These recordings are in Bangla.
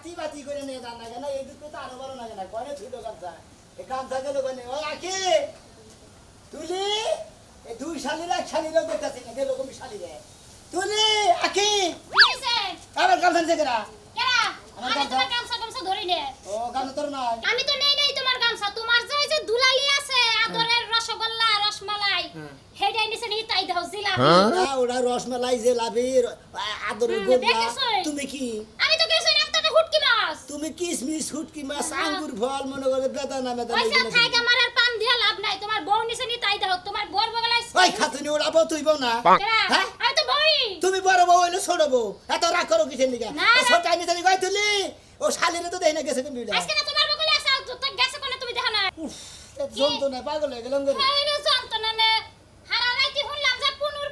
বাতি বাতি করে নিয়ে যান না কেন এই দুটো তো আরো বড় না কেন কনে ছোট গামছা এই গামছা গেল কনে ও আকি তুলি এই দুই শালির এক শালিরও দেখতেছি না গেল কমি শালি রে তুলি আকি আবার গামছা নিতে কেনা আমি তোমার গামছা ধরি নে ও গামছা তোর না আমি তো নেই নেই তোমার গামছা তোমার যে দুলালি আছে আদরের রসগোল্লা রসমালাই হেডাই নিছে নি তাই দাও জিলাপি না ওটা রসমালাই জিলাপি আদরের গোল্লা তুমি কি আমি তো কিছু না একটা হুটকি মাছ তুমি কিশমিশ হুটকি মাছ আঙ্গুর ফল মনে করে বেদানা বেদানা ওইসব খাইগা মারার পান দিয়া লাভ নাই তোমার বউ নিছে নি তাই দাও তোমার বউর বগলাই ওই খাতুনি ওড়াবো তুই বউ না হ্যাঁ আমি তো বউই তুমি বড় বউ হইলো ছোট বউ এত রাগ করো কিসের লিগা না, ও ছোট আইনি জানি কই তুলি ও শালিরে তো দেই না গেছে তুমি আজকে না তোমার বগলে আছে তো গেছে কোনে তুমি দেখো না উফ যন্ত্রণা পাগল হয়ে গেলাম গরে এই রে যন্ত্রণা নে হারা রাইতে শুনলাম যে পুনুর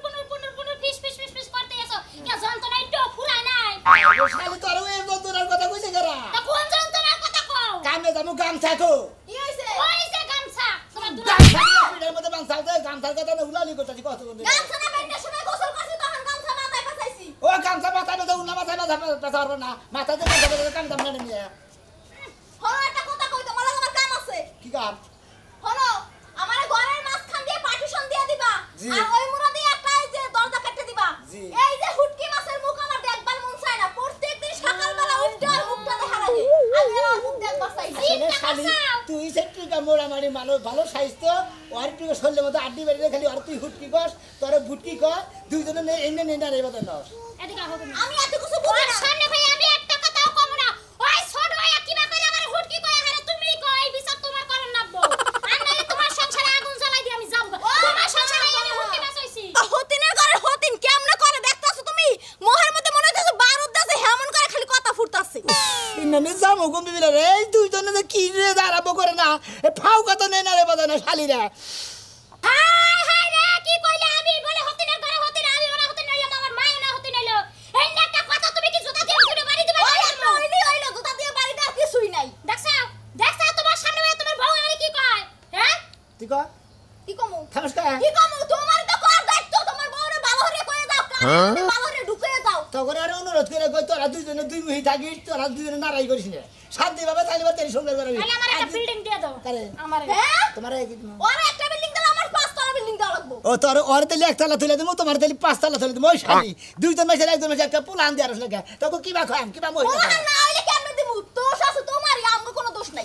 ফিস ফিস ফিস ফিস করতে এসো ইয়া যন্ত্রণা একটু ফুরাই নাই ও শালি তোর ওই যন্ত্রণার কথা কইছে কারা তা কোন যন্ত্রণার কথা কও কামে যামু গামছা কো কি হইছে ওইছে গামছা তোমার গামছা পিঠের মধ্যে গামছা দে গামছার কথা না উলালি করতাছি কত করে গামছা না বাইনা সময় গোসল করছি তখন গামছা মাথায় পাছাইছি ও গামছা মাথায় না উনা মাথায় না পেছা পারবো না মাথায় দিয়ে গামছা কাম দাম না নিয়ে হলো একটা কথা কই তোমার আমার কাম আছে কি কাম হলো আমার ঘরের মাঝখান দিয়ে পার্টিশন দিয়ে দিবা জি। আর ওই মুরা দিয়ে একটা এই যে দরজা কেটে দিবা জি। এই যে হুটকি মাছের মুখ আমার দেখবার মন চায় না প্রত্যেকদিন সকালবেলা উঠে আর মুখটা দেখা লাগে আমি আর মুখ দেখবার চাই আসলে শালি তুই সেট্রি কামড়া মারি মানুষ ভালো স্বাস্থ্য ওর তুই শরীরের মধ্যে আড্ডি বেরিয়ে খালি আর তুই হুটকি কস তোর ভুটকি কর দুইজনে এনে নেনা রে বদন নস এদিকে আহো তুমি আমি এত কিছু বুঝি না সামনে ভাই আমি একটা কথাও কম না ওই ছোট ভাই কিবা করে আমার হুটকি কয় হারে তুমি কই এই বিচার তোমার করন নাবো আর নালে তোমার সংসারে আগুন জ্বালাই দি আমি যাব তোমার সংসারে আমি হুটকি মাছ হইছি হতিনের ঘরে হতিন কেমনে করে দেখতাছো তুমি মোহের মধ্যে মনে হইতাছে বারুদ দাসে হেমন করে খালি কথা ফুটতাছে ইন্নানে জামো গম্বি বিলা রে এই দুইজনে যে কি রে দাঁড়াবো করে না এ ফাউ কত নেনা রে বদন শালিরা হাই হাই রে কি কইলে আমি বলে হতিনের ঘরে হতিন আমি বলে হতিন নইলো আমার মা না হতিন নইলো এই না একটা কথা তুমি কি জুতা দিয়ে উঠে বাড়ি দিবা হইলো জুতা দিয়ে বাড়ি দাও কিছুই নাই দেখছো তোমার সামনে তোমার বউ আমি কি কয় হ্যাঁ তুই কর কি কমু নমস্কার কি কমু তোমার তো কর দায়িত্ব তোমার বউরে ভালো করে কয়ে দাও কানে ভালো করে ঢুকে দাও তখন আর অনুরোধ করে কই তোরা দুইজনে দুই মুহি থাকিস তোরা দুইজনে নারাই করিস না শান্তি ভাবে তাইলে তেরি সঙ্গে করবি তাহলে আমার একটা বিল্ডিং দিয়ে দাও কারে আমার হ্যাঁ তোমার ওর একটা বিল্ডিং দিলে আমার পাঁচতলা বিল্ডিং দেওয়া লাগবে ও তোর ওর তেলি একতলা তুলে দেবো তোমার তেলি পাঁচতলা তুলে দেবো ওই শালি দুইজন মাসের একজন মাসে একটা পোলান দিয়ে আসলে তখন কিবা খাম কিবা মই ওরা না হইলে কেমনে দিব দোষ আছে তোমারই আমার কোনো দোষ নাই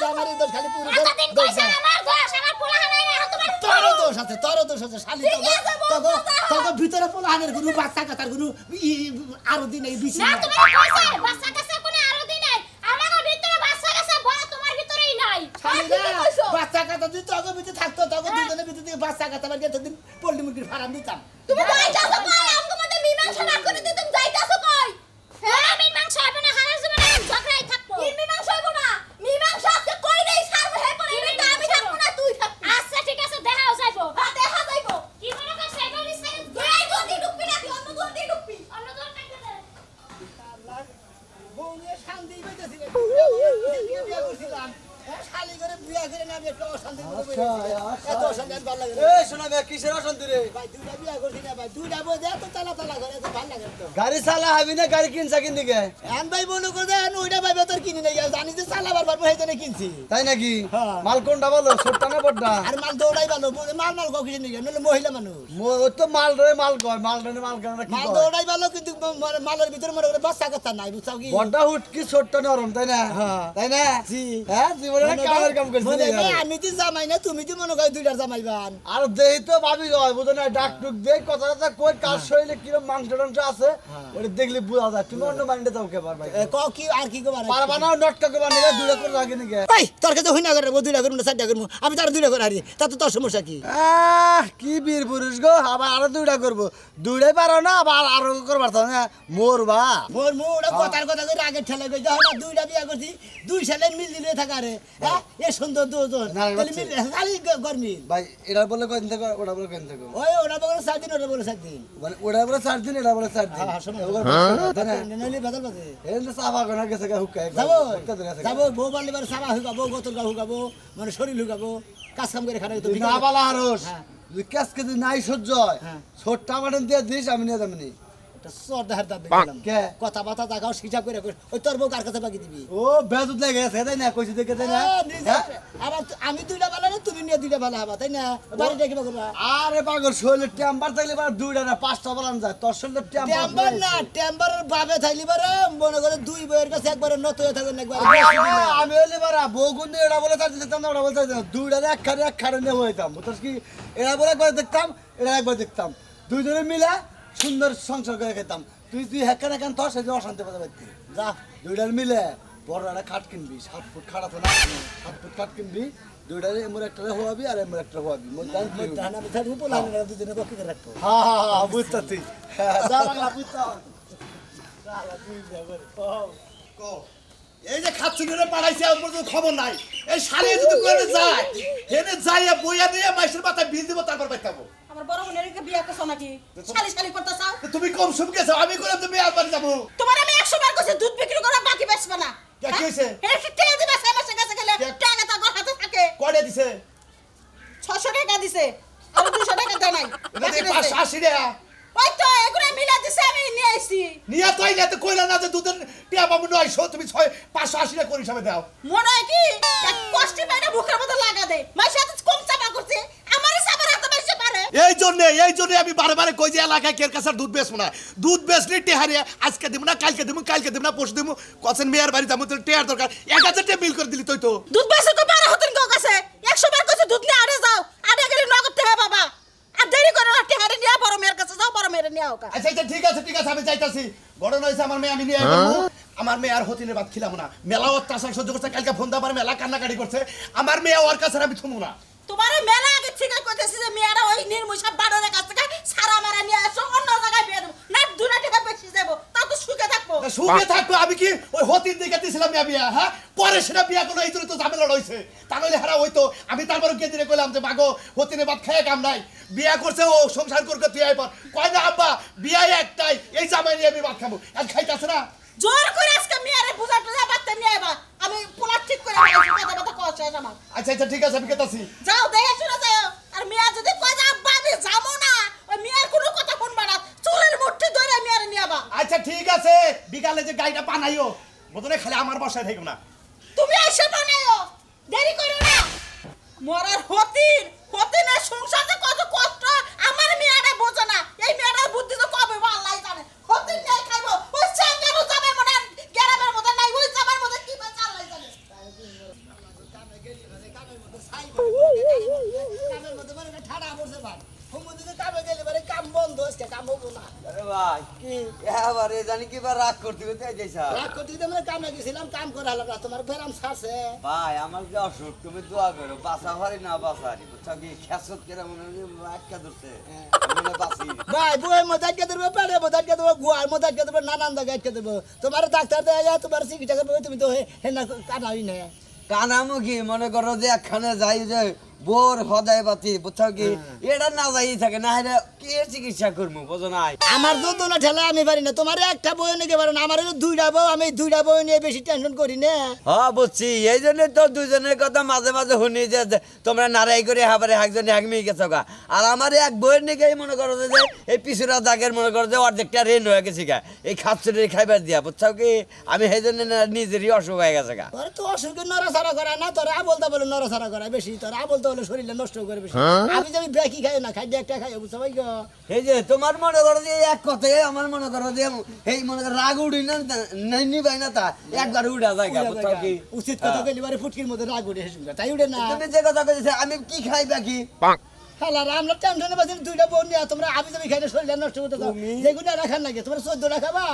আমারই দোষ খালি পুরো এতদিন কইছ আমার দোষ আমার পোলা নাই না তোমার তোর দোষ আছে শালি তখন ভিতরে পোলাহানের গুরু বাচ্চা কাতার গুরু আরো দিন এই বিছি না তোমার কইছে বাচ্চা কাছে কোনো আরো দিন নাই আমার ভিতরে বাচ্চা কাছে বড় তোমার ভিতরেই নাই বাচ্চা কাতা তুই তখন ভিতরে থাকতো তখন দুজনের ভিতরে থেকে বাচ্চা কাতা মানে এতদিন পোল্ট্রি মুরগির ফার্ম দিতাম তুমি যাইতাছো কই আমগো মধ্যে মীমাংসা না করে দিতে তুমি যাইতাছো কই হ্যাঁ মীমাংসা হবে না হারার জীবনে ঝগড়াই থাকবো কি মীমাংসা হবে না মীমাংসা আজকে কই দেই সারবে হে করে এটা আমি থাকবো না তুই থাকবি আচ্ছা ঠিক আছে দেখাও যাইবো হ্যাঁ দেখা যাইবো কি মনে করছ এবার ইসে এই গদি ঢুকবি না তুই অন্য গদি ঢুকবি অন্য দর কাটতে দে বউ নিয়ে শান্তি পাইতেছি বিয়া করছিলাম শালি করে বিয়া করে না আমি একটু অশান্তি এত অশান্তি আর ভালো লাগে না। এই শোনা ভাই কিসের অশান্তি রে ভাই দুইটা বিয়া করছি না ভাই দুইটা বউ এত তালা তালা করে এত ভালো লাগে তো গাড়ি চালা হবি না গাড়ি কিনছা কিন দিকে এন ভাই মনে করে দেন ওইটা ভাই তোর কিনে নেই জানি যে চালাবার পারবো সেই জন্য কিনছি তাই নাকি হ্যাঁ। মাল কোনটা বলো ছোটটা না বড়টা আর মাল দৌড়াই ভালো মাল মাল কাউ কিনে নিয়ে নইলে মহিলা মানুষ ওই তো মাল রে মাল কয় মাল রে মাল কেন কি মাল কয় দৌড়াই ভালো কিন্তু মালের ভিতরে মনে করে বাচ্চা কথা নাই বুঝছাও কি বড়টা হুটকি ছোটটা নরম তাই না হ্যাঁ। তাই না জি। হ্যাঁ জীবনে মনে কামের কাম করছিস মনে করে আমি তো জামাই না তুমি তো মনে করো দুইটার জামাই বান আর দেই তো ভাবি হয় বুঝো না ডাক টুক দে কথা কথা কই কার শরীরে কিরম মাংস টাংস আছে ওটা দেখলে বুঝা যায় তুমি অন্য মাইন্ডে যাও কে পারবা কও কি আর কি কবার পারবা না নটকা কে বানিয়ে দুইটা করে রাখি নাকি ভাই তোর কাছে হই না করে দুইটা করবো না চারটা করবো আমি তার দুইটা করে হারি তা তো তোর সমস্যা কি কি বীর পুরুষ গো আবার আরো দুইটা করবো দুইটাই পারো না আবার আরো করবার তো না মরবা মোর মোড়া কথার কথা করে আগে ঠেলে গই দেখো না দুইটা বিয়া করছি দুই সালে মিল দিলে থাকা রে হ্যাঁ এ সুন্দর দুজন না, না, তাহলে বাচ্চা। মিল খালি গরমি ভাই এটা বলে কইন থেকে ওটা বলে কইন থেকে ওই ওরা বলে 7 দিন ওরা বলে 7 দিন মানে ওটা বলে 4 দিন এটা বলে 4 দিন হ্যাঁ, শোনো। তাই না নইলে বদল বাজে এই যে সাফা কোনা গেছে গা হুকাই যাবো যাবো বউ বাড়লে বার সাবা হুকাবো গোতর গা হুকাবো মানে শরীর হুকাবো কাজ কাম করে খানা তো তুই না বালা হারস হ্যাঁ। তুই কাজ কে নাই সহ্য হয় হ্যাঁ। ছোট্টা বাটন দিয়ে দিস আমি নিয়ে যাবনি এটা সর্দার দাঁত দেখলাম কে? কথা বাতা দেখাও হিসাব করে কর। ওই তোর বউ কার কাছে বাকি দিবি ও বেজুত লেগে গেছে তাই না কইছি দেখে তাই না নিজে আবার আমি দুইটা বালা না তুমি নিয়ে দুইটা বালা হবা তাই না বাড়িটা কিবা করবা আরে পাগল শৈলে টেম্বার থাকলে এবার দুইটা না পাঁচটা বলান যায় তোর শৈলে টেম্বার না টেম্বারের বাবে থাইলি বারে মনে করে দুই বইয়ের কাছে একবারে নত হয়ে থাকেন একবার আমি হইলে বারা বউগুন এরা বলে তার দিতাম না ওরা বলতে দুইটা এক খারে নিয়ে হইতাম বুঝছিস কি এরা বলে একবার দেখতাম এরা একবার দেখতাম দুইজনে মিলে সুন্দর সংসার করে খেতাম তুই হ্যাকান হ্যাকান তোর সাথে অশান্তি পাতা পারতি যা দুইটার মিলে বড় একটা খাট কিনবি 7 ফুট খাট আছে না 7 ফুট খাট কিনবি দুইটারে এমন একটা হওয়াবি আর এমন একটা হওয়াবি ধান আমি থাকবো পোলা না দুজনে বকি করে রাখবো হ্যাঁ বুঝতা তুই যা বাংলা বুঝতা এই যে খাচ্ছুরে পাঠাইছে আমার পর্যন্ত খবর নাই এই শালি যদি করে যায় এনে যাইয়া বইয়া দিয়ে মাইসের মাথায় বিল দিব তারপর বাইতাবো আমার বড় বোনের বিয়ে করছো নাকি শালি শালি করতে চাও তুমি কম সুম গেছো আমি করে তুমি আর বাড়ি যাবো তোমার আমি 100 বার কইছি দুধ বিক্রি করে বাকি বেচবে না কে কি হইছে? এই টেনে দিবা সামনে কাছে গেলে টাকা তো ঘর হাতে থাকে কয়টা দিছে 600 টাকা দিছে আর 200 টাকা দেয় নাই এটা দিয়ে 580 টাকা ওই তো এগুলা মিলা দিছে আমি নিয়ে আইছি নিয়া তাই না তো কইলা না যে দুধের টিয়া পাবো 900 তুমি 580 টাকা করে হিসাবে দাও মনে হয় কি এক কষ্টি বাইরে বুকের মধ্যে লাগা দেয় মাসে এত কম চাপা করছে আমারই সাবার হাতে মাসে পারে এই জন্য আমি বারে কই যে এলাকায় কের কাছে দুধ বেচবো না দুধ বেচলে টেহারে আজকে দিব না কালকে দিব না পরশু দিব কছেন মেয়ের বাড়ি যাবো তো টেহার দরকার 1000 টাকা বিল করে দিলি তুই তো দুধ বেচে তো পারে হতেন কেউ কাছে 100 বার কইছে দুধ নিয়ে আরে যাও আরে গেলে নগদ থেকে বাবা আর দেরি করে না টেহারে নিয়ে বড় মেয়ের কাছে যাও বড় মেয়ের নিয়ে আওকা আচ্ছা ঠিক আছে আমি যাইতাছি বড় নইছে আমার মেয়ে আমি নিয়ে আইবো আমার মেয়ে আর হতিনের ভাত খিলাম না মেলা অত্যাচার সহ্য করছে কালকে ফোন দাবার মেলা কান্নাকাটি করছে আমার মেয়ে ওর কাছে আমি থমু না তোমার মেলা আগে ঠিক কইতেছি যে মেয়েরা ওই নির্মুষা বাড়ার কাছ থেকে সারা মারা নিয়ে আসো অন্য জায়গায় বিয়ে দেবো না দুটা টাকা বেশি যাবো তা তো সুখে থাকবো সুখে থাকবো আমি কি ওই হতির দিকে দিয়েছিলাম বিয়া হ্যাঁ পরে সেটা বিয়া করলো এই জন্য তো ঝামেলা রয়েছে তাহলে হারা হইতো আমি তারপরে গিয়ে দিনে কইলাম যে মাগো হতিনে ভাত খেয়ে কাম নাই বিয়া করছে ও সংসার করতে তুই আইবার কয় না আব্বা বিয়া একটাই এই জামাই নিয়ে আমি ভাত খাবো আর খাইতাছে না জোর করে আজকে মেয়েরে বুঝা টুজা বাড়তে নিয়ে আইবা আমি পোলা ঠিক করে রাখছি কথা কথা কষ্ট হয় আমার আচ্ছা ঠিক আছে আমি কেতাছি যাও দেখে শুনে যাও আর মেয়া যদি কয় যে আব্বা আমি যাবো না ওই মেয়ের কোনো কথা শুনবা না চুলের মুঠি ধরে মেয়েরে নিয়ে আবা আচ্ছা ঠিক আছে বিকালে যে গাড়িটা বানাইও বোধনে খালি আমার বাসায় থাকো না তুমি এসে বানাইও দেরি করো না মরার হতিনের সংসারে কত কষ্ট আমার মেয়েটা বোঝে না এই মেয়েটার বুদ্ধি তো কবে আল্লাহ জানে হতিন নাই খাইবো ওই চাঙ্গারও যাবে মনে গ্রামের মধ্যে নাই ওই যাবার মধ্যে কি বাচ্চা আল্লাহ জানে কামের মধ্যে মানে ঠাডা পড়ছে ভাই হুমুদিকে কামে গেলে মানে কাম বন্ধ হচ্ছে কাম হবো না আরে ভাই কি এবারে জানি কি বা রাগ করতে করতে যাইছা রাগ করতে দিতে মানে কামে গেছিলাম কাম করে হলাম না তোমার ফেরাম ছাড়ছে ভাই আমার যে অসুখ তুমি দোয়া করো বাঁচা পারি না বাঁচারি বুঝছো কি খেসত করে মনে হয় আটকা ধরছে মনে বাঁচি ভাই বউয়ের মধ্যে আটকে দেবো পেটে মধ্যে আটকে দেবো গুয়ার মধ্যে আটকে দেবো নানান জায়গায় আটকে দেবো তোমার ডাক্তার দেয় তোমার চিকিৎসা করবে তুমি তো হেনা কাটাই না কানামুখী মনে করো যে একখানে যাই যে বোর হদায় বাতি বুঝছো কি এটা না যাই থাকে না এটা কি চিকিৎসা করবো বোঝো নাই আমার দুটো না ঠেলা আমি পারি না তোমার একটা বই নিতে পারো না আমার দুইটা বউ আমি দুইটা বই নিয়ে বেশি টেনশন করি না হ্যাঁ বুঝছি এই জন্য তো দুজনের কথা মাঝে মাঝে শুনি যে তোমরা নারাই করে হাবারে একজনে হাগমি গেছো গা আর আমার এক বইয়ের নিকেই মনে করো যে এই পিছুরা দাগের মনে করো যে অর্ধেকটা রেন হয়ে গেছে গা এই খাচ্ছুরি খাইবার দিয়া বুঝছো কি আমি সেই জন্য নিজেরই অসুখ হয়ে গেছে গা তোর তো অসুখে নড়াছড়া করা না তোর বলতে বলে নড়াছড়া করা বেশি তোর বলতে বলে শরীরে নষ্ট করে বেশি আমি যদি ব্রেকি খাই না খাই একটা খাই বুঝছো ভাই গো এই যে তোমার মনে করো যে এক কথায় আমার মনে করো যে এই মনে করো রাগ উড়ি না নিবাই না তা একবার উড়া যায় গা বুঝছো কি উচিত কথা কইলি বারে ফুটকির মধ্যে রাগ উঠে হেসুন তাই উঠে না তুমি যে কথা কইছে আমি কি খাই বাকি হ্যাঁ আমরা টেনশনে বাজে দুইটা বোন নিয়ে তোমরা আমি তুমি খাইলে শরীরে নষ্ট করতে দাও যেগুলো রাখার লাগে তোমরা 14 রাখাবা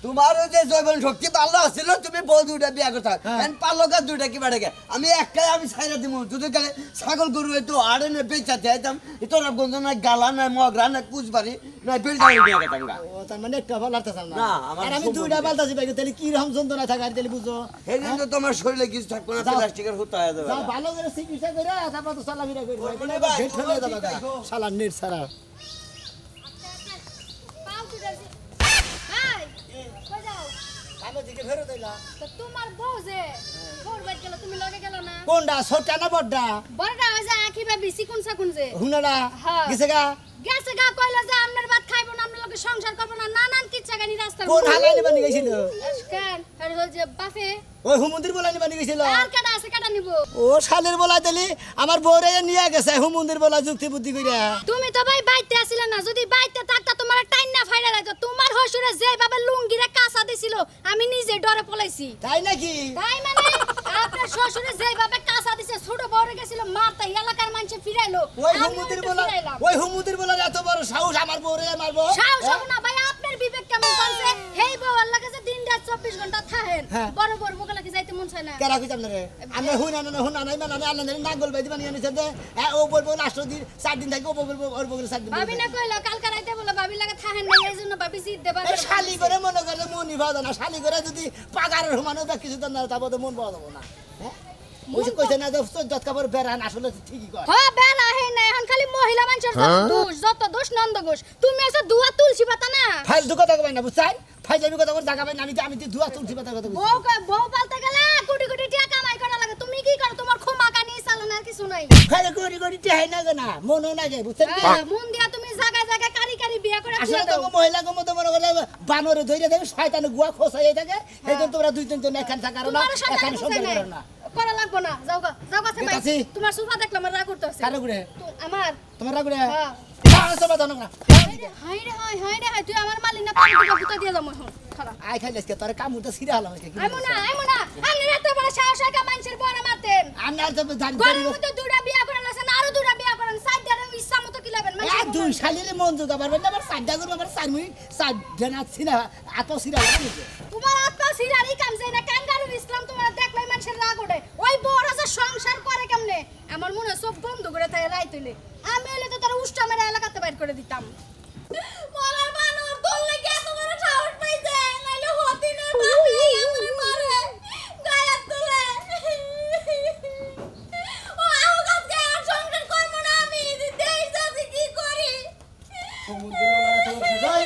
তোমার যে জৈবন শক্তি ভালো আছিল তুমি বউ দুইটা বিয়া করতে পালকা দুইটা কি বাড়ে আমি একটাই আমি ছাইরা দিব যদি কালে ছাগল গরু তো আড়ে না বেচাতে আইতাম তোরা গন্ধ নাই গালা নাই মগরা নাই কুচবাড়ি নাই বেলটাই নিয়ে গেতাম গা ও তার মানে একটা ভালো লাগতেছাম না না, আমার আর আমি খুব দুইটা মনে পাল্টাছি ভাই তাহলে কি রকম যন্ত্রণা থাকে আর তাহলে বুঝো এই জন্য তো তোমার শরীরে কিছু থাকবে না যাও। প্লাস্টিকের হুতা হয়ে যাবে যা ভালো করে চিকিৎসা করে তারপর তো চালাফেরা করবে এখানে আবার ভেট ফেলে যাবে গা শালা নেট ছাড়া পাও তুই হাই কই যাও আমি দিকে ফেরত এলাম। তো তোমার বউ যে বউর বাড়ি গেল তুমি লগে গেল না কোনটা ছোটটা না বড়টা? বড়টা ওই যে আঁখি ভাবি সিকুন সাকুন যে হুনারা হ্যাঁ। গেছে গা? গেছে গা কইলো যে আপনার ভাত খাইবো না আপনার লগে সংসার করবো না নানান কিচ্ছা গানি রাস্তার কোন হালাইলে বানি গেছিল? কেন আর হল যে বাফে ওই হুমন্দির বলানি বানি গেছিল? আর কাটা আছে কাটা নিব ও শালের বলা দিলি আমার বউরে নিয়ে গেছে হুমন্দির বলা যুক্তি বুদ্ধি কইরা। তুমি তো ভাই বাইতে আসিলে না যদি বাইতে থাকতা তোমার টাইম না ফাইরা যাইতো তোমার হসুরে যেভাবে লুঙ্গিরে কাঁচা দিছিল আমি নিজে ডরে পলাইছি তাই নাকি? তাই মানে আপনার শ্বশুরে যেভাবে কাঁচা দিছে ছোট বড় গেছিল মারতে এলাকার মানুষে ফিরাইলো ওই হুমন্দির বলার এত বড় সাহস আমার বউরে মারবো? সাহস হবে না ভাই আপনার বিবেক কেমন করছে হেই বউ আল্লাহ কাছে দিন রাত 24 ঘন্টা থাকেন হ্যাঁ। বড় বড় বগলা কি যাইতে মন চায় না কেরা কইতাম না রে আমরা হুন আনাই মানে আন্না নাঙ্গল বাইদি বানিয়ে আনিছে দে ও বলবো লাস্ট দিন 4 দিন থাকি ও বলবো ওর বলবো 4 দিন ভাবি না কইলো কালকা রাইতে বলে ভাবি লাগে থাকেন না এইজন্য ভাবি জিত দেবা এই শালি করে মনে করে মনই পাওয়া যায় না শালি করে যদি পাগারের সমানো বা কিছু তো না তারপর তো মন পাওয়া যাবো না হ্যাঁ ওই যে কইছে না যে চোদ্দ কাপড় বেড়ান আসলে ঠিকই কয় হ্যাঁ বেলা হে না এখন খালি মহিলা মানুষের যত দোষ নন্দ ঘোষ তুমি এসে দুয়া তুলসী পাতা না ফাইল তো কথা কই না বুঝছাই ফাইল যাবি কথা করে জায়গা পাই না আমি তো দুয়া তুলছি পাতা কথা কইছি বউ পালতে গেলে কোটি কোটি টাকা কামাই করা লাগে তুমি কি করো তোমার ক্ষমা কানি চালন আর কিছু নাই ফাইল করি করি টেহাই না না মনও না যায় বুঝছেন কি? মন দিয়া তুমি জায়গায় জায়গায় কারি কারি বিয়া করে আসলে তো মহিলা মতো মনে করে বানরে ধরে দেবে শয়তানে গুয়া খোসাই থাকে এইজন্য তোমরা দুই তিন জন এখান থাকারো না তোমার এখান সংসার করো না করা লাগবো না যাও গা ভাই গেতাছি। তোমার সুফা দেখলাম আমার রাগ করতে কারো করে আমার তোমার রাগুরে হ্যাঁ সবা দাও না হাই রে হাই তুই আমার মালিক না পানি দিকে পুতা দিয়ে যাবো এখন খারাপ আই খাইলে আজকে তোর কামুটা সিরা হলাম আজকে আইমো না আপনি রাতে বড় সাহস হয় মানুষের বড় মারতেন আমি আর তো জানি গরিব মতো দুটা বিয়া করে লাছেন আরো দুটা বিয়া করেন সাইডারে ইচ্ছা মতো কি লাবেন এক দুই শালিরে মন জোগা পারবেন না আবার সাড্ডা করবো আবার 4 মিনিট 4 জন আছে না আতো সিরা লাগে তোমার আত্মা সিরারি কাম যায় না কাঙ্গারুর ইসলাম তোমার দেখলাই মানুষের রাগ ওঠে ওই বড় যে সংসার করে কেমনে আমার মনে হয় সব বন্ধ করে তাই রাই তুলে আমি হলে তো তার উষ্টা মেরে এলাকাতে বাইর করে দিতাম মলার বানর তোর লাগি এত বড় সাহস পাইছে নাইলে হতিনের বাপে আমার মারে গায়া তুলে ও আও গাছে আর সংসার করব না আমি দেই যাচ্ছি কি করি সমুদ্রের বলা তো সজাই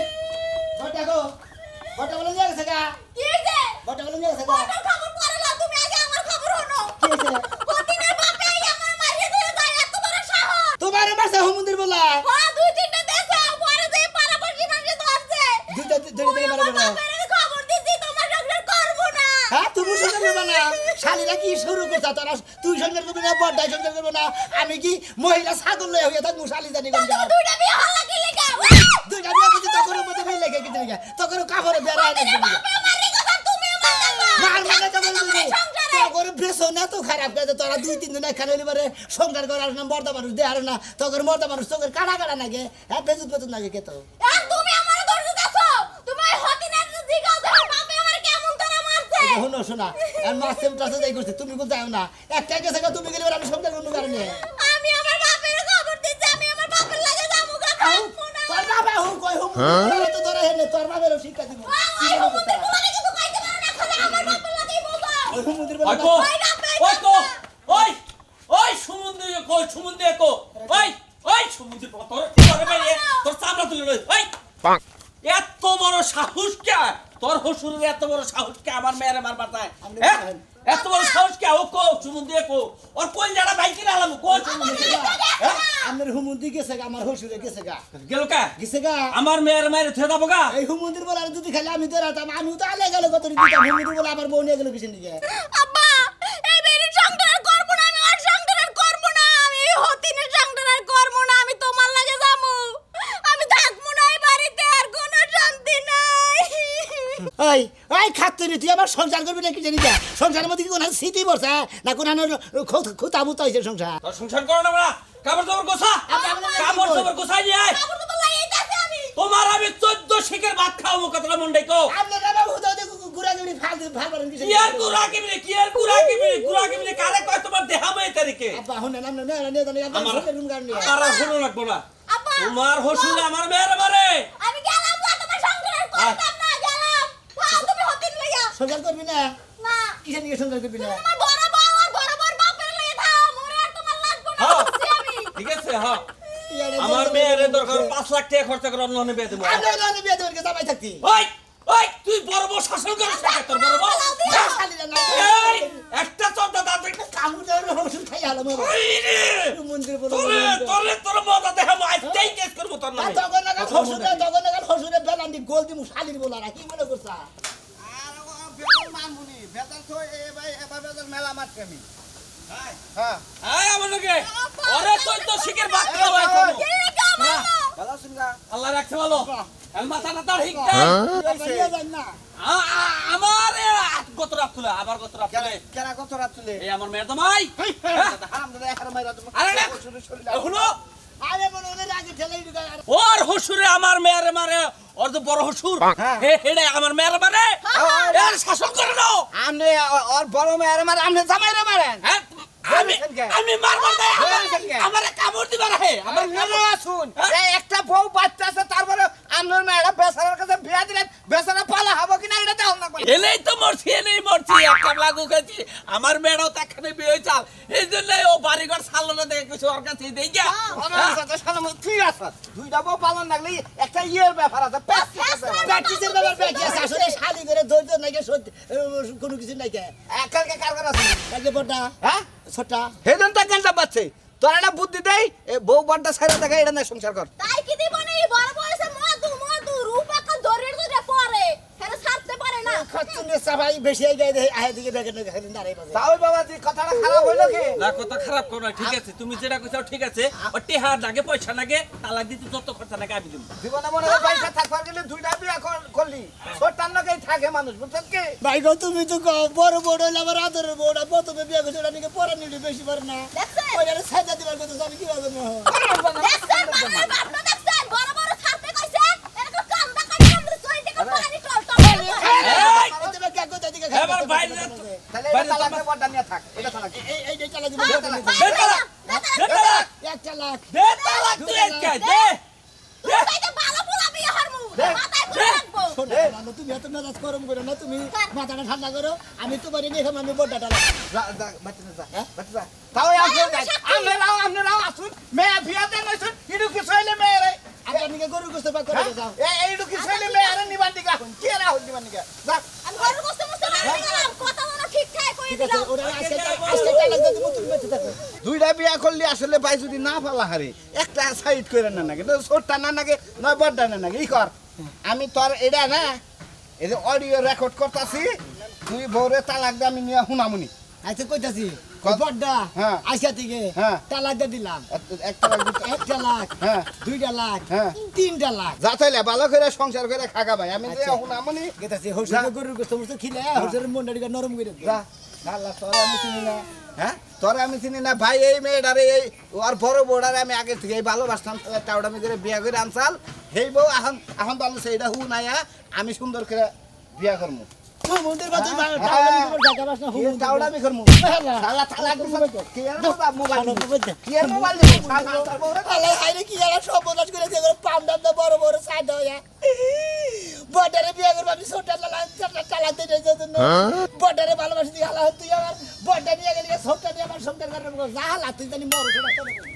বটা বলে নিয়ে গেছে গা কি যে বটা বলে নিয়ে গেছে গা বটার খবর পরে না তুমি আগে আমার খবর হনো কি হইছে হতিনের বাপে আমার মারিয়ে দিয়ে যায় এত বড় সাহস তোমার মাসে সমুদ্রের বলা হ্যাঁ দুই তিনটা দেশে পরে যে পারাপাশি মানুষ ধরছে দুইটা দুইটা মারা বলা খবর দিছি তোমার সংসার করব না হ্যাঁ তুমি সংসার করবে না শালিরা কি শুরু করছা তোরা তুই সংসার করবি না বড়টাই সংসার করবো না আমি কি মহিলা ছাগল লয়ে হইয়া থাকবো শালি জানি কোন জায়গা দুইটা বিয়ে হল কি লাগা দুইটা বিয়ে করছি তখন মধ্যে মিল লেগে কিছু লেগে তখন কাপড়ে বেড়ায় না মারি কথা তুমি মার মানে তো বলবি তখন বেশো না তো খারাপ কাজে তোরা দুই তিন দিন এখানে এবারে সংসার করার না মর্দা মানুষ দেয়ার না তখন মর্দা মানুষ চোখের কাটা কাটা নাগে হ্যাঁ বেজুত বেজুত নাগে কে তো আর তুমি আমার ধরতে দেখো তোমার হতিনের জিগাও তোমার বাপে আমার কেমন করে মারছে শোনো শোনা আর মাছ টাছে যাই করছে তুমি কোথায় যাও না একটা গেছে তুমি গেলে আমি সংসার করবো কারণে আমি আমার বাপের খবর দিচ্ছি আমি আমার বাপের লাগে যাবো গা খাবো না তোর বাবা হুম কই হুম তো ধরে হেনে তোর বাবারও শিক্ষা দিব ওই হুমুদের বলে কিছু কইতে পারো না খালি আমার বাপের লাগেই বলবা ওই হুমুদের ওই কো ওই কো ওই ওই সমুদ্র কো সমুদ্র কো ওই সমুদ্র তোর তোর বাইরে তোর চামড়া তুলে লই ওই এত বড় সাহস কে তোর হসুরের এত বড় সাহস কে আমার মেয়ের মার মাথায় এত বড় সাহস কে ও কো সমুদ্র কো ওর কোন জায়গা বাইকে আলাম কো সমুদ্র আমার হুমুন্দি গেছে গা আমার হসুরে গেছে গা গেল কা গেছে গা আমার মেয়ের মায়ের থে যাবো গা এই হুমুন্দির বলে আর যদি খালি আমি ধরাতাম আমি তো আলে গেল কত দিতাম হুমুন্দির বলে আবার বউ নিয়ে গেল পিছন দিকে আব্বা এই বেরির সংসার আর করব না আমি আর সংসার আর করব না আমি এই হতিনের সংসার আর করব না আমি তোমার লাগে যামু আমি থাকবো না এই বাড়িতে আর কোনো শান্তি নাই ওই ওই খাতুরি তুই আমার সংসার করবি না কি জানি না সংসারের মধ্যে কি কোনো স্মৃতি বসে না কোনো খুতা মুতা হয়েছে সংসার তোর সংসার করো না বড়া কাপড় চোপড় গোছা কাপড় চোপড় গোছাই নিয়ে আয় কাপড় তো লাগাইতাছি আমি তোমার আমি 14 শিখের ভাত খাওয়াবো কতটা মন্ডাই কো আপনার বাবা হুদা দেখো গুড়া গুড়ি ফাল পারেন কি আর গুড়া কি মিলে কারে কয় তোমার দেহা মে তারিখে আব্বা হুনে নাম না নিয়ে জানি আপনার আমার সংসার রুম গাড়ি আমার হলো রাখবো না আব্বা তোমার হসুল আমার মেয়ের মারে আমি গেলাম না তোমার সংসার আর করতাম না গেলাম খাও তুমি হতিন লইয়া সংসার করবি না না কিসের নিয়ে সংসার করবি না তোমার বড় বউ আর বড় বড় বাপের লইয়া খাও মোরে আর তোমার লাগবো না হ্যাঁ। বলছি আমি ঠিক আছে হ্যাঁ আমার মেয়ের দরকার 5 লাখ টাকা খরচ করে অন্য বিয়ে দেবো আমি বিয়ে দেবেন জামাই থাকতি ওই ওই তুই বড় বড় শাসন করিস না তোর বড় বড় বেজাল মানবুনি বেজাল তো এ ভাই এবার বেজাল মেলা মারতে আমি হ্যাঁ এই আমার লগে ওরে তুই তো শিখের ভাত খাওয়াই ভালো আছেন না আল্লাহ রাখছে ভালো এল মাথাটা তার ঠিক নিয়ে যান না আমার গত রাত তুলে আবার গত রাত তুলে কেরা কত রাত চলে এই আমার মেয়ের জামাই হারাম দাদা এখানে মাইরা তুমি আরে না এখনো আরে মনে হলে আগে ঠেলাই ঢুকায় আর ওর হসুরে আমার মেয়ের মারে ওর তো বড় হসুর হে হেডে আমার মেয়ের মারে এর শাসন করে নাও আমনে আর বড় মেয়ের মার আমনে জামাইরে মারেন হ্যাঁ আমি মারবো না আমারে কামড় দিবা হে আমার না শুন এই একটা বউ বাচ্চা আছে তারপরে আমনের মেয়েরা বেচারার কাছে বিয়া দিলেন বেচারা পালা হবো কিনা এটা দেখ না এলেই তো মরছি একটা লাগু খাচ্ছি আমার মেয়েরাও তো একখানে বিয়ে চাল এই জন্য ও বাড়িঘর সালো না দেখে কিছু ওর কাছে দেই গা ঠিক আছে দুইটা বউ পালন লাগলে একটা ইয়ের ব্যাপার আছে প্র্যাকটিসের ব্যাপার প্র্যাকটিস আসলে শালি করে ধৈর্য নাই কে সত্যি কোনো কিছু নাই কে একালকে কারবার আছে কালকে বড়টা হ্যাঁ ছোটটা হেদন তা গন্ডা পাচ্ছে তোর একটা বুদ্ধি দেই এ বউ বানটা ছাইরা দেখা এটা না সংসার কর তাই কি দিব নেই বড় বয়সে মধু রূপাকা দরের দরে পরে হেরে ছাড়তে পারে না খচ্চুনে সবাই বেশি গায় দেয় আহে দিকে দেখেন না খালি দাঁড়াই পাবে তাও বাবা তুই কথাটা খারাপ হইলো কি না কথা খারাপ করো না ঠিক আছে তুমি যেটা কইছো ঠিক আছে ও টেহা লাগে পয়সা লাগে তালাক দিতে যত খরচা লাগে আমি দিব জীবনে মনে হয় পয়সা থাকবার গেলে দুইটা বিয়া করলি ছোটার নকেই থাকে মানুষ বুঝছেন কি ভাই গো তুমি তো বড় বড় হইলে আমার আদরের বড় প্রথমে বিয়ে করছো ওটা নিকে পড়া নিলে বেশি পারে না দেখছেন? ওইটা সাজা দিবার কথা আমি কি বলবো দেখছেন বাবার বাপটা দেখছেন বড় বড় ছাড়তে কইছে এরকম কামটা কইছে আমরা সই থেকে পানি টল টল তুমি কে কথা দিকে এবার বাইরে তাহলে এটা তালাকের বড়টা নিয়ে থাক এটা তালাক এই চালা দিব দে তালাক দে তালাক 1 লাখ দে তালাক তুই একা দে তাইতে ভালো পোলা বিয়ে হরমু মাথায় করে রাখবো তুমি এত মেজাজ গরম করো না তুমি মাথাটা ঠান্ডা করো আমি তোমার নিয়ে আমি বড়টা লাগা তাও আপনি রাও আসুন মেয়ে বিয়া দেন নইছুন ইডু কি সইলে মেয়ে রে আপনার নিকে গরু গোস্ত পাক করে যাও এইডু কি সইলে মেয়ে রে নিবান দিগা কি রা হল নিবান দিগা যা আমি ঘরে বসতে বসতে মারি গেলাম কথা মনে ঠিক ঠাক কই ঠিক আছে দিলাম ওরা আজকে চালাক দিয়ে তুমি বেঁচে থাকো দুইটা বিয়া করলি আসলে ভাই যদি না পালা হারে একটা সাইড করে না নাকি ছোটটা না নাকি নয় বড়টা না নাকি ই কর আমি তোর এটা না এই যে অডিও রেকর্ড করতাছি তুই বউরে তালাক দে আমি নিয়ে হুনামুনি আচ্ছা কইতাছি কত? বড়টা হ্যাঁ। আইসা থেকে হ্যাঁ। তালাক দিয়ে দিলাম একটা লাখ দিতে 1 লাখ হ্যাঁ 2 লাখ হ্যাঁ। 3 লাখ যা তাইলে ভালো করে সংসার করে খাগা ভাই আমি যে আচ্ছা। হুনামুনি গেতাছি হোসের গরুর গোস্ত মুস্ত খিলে হোসের মন্ডারিকা নরম করে দে যা আল্লাহ তোরে আমি চিনি না হ্যাঁ তোরে আমি চিনি না ভাই এই মেয়েটারে এই ওর বড় বউটারে আমি আগে থেকে ভালোবাসতাম টাউডামি করে বিয়া করে আনসাল সেই বউ এখন তো আমি সেইটা হু নাইয়া আমি সুন্দর করে বিয়া করবো মন্দির বাদ হ্যাঁ, টাউলা করে ঢাকা বাস না টাউডামি করবো হ্যাঁ। শালা তালাক দিছ কি আর মোবাইল মোবাইল কি আর মোবাইল দিছ শালা তোর বউরে আল্লাহ হাইরে কি আর সব বদাস করে দিয়ে পাম দাম দা বড় বড় সাইড হইয়া বর্ডারে বিয়ে করব আমি ছোট চালাতে যাই জন্য বর্ডারে ভালোবাসি দিয়ে হালা তুই আমার বর্ডার নিয়ে গেলি ছোটটা নিয়ে আমার সংসার করব যা হালা তুই জানি মরো ছোট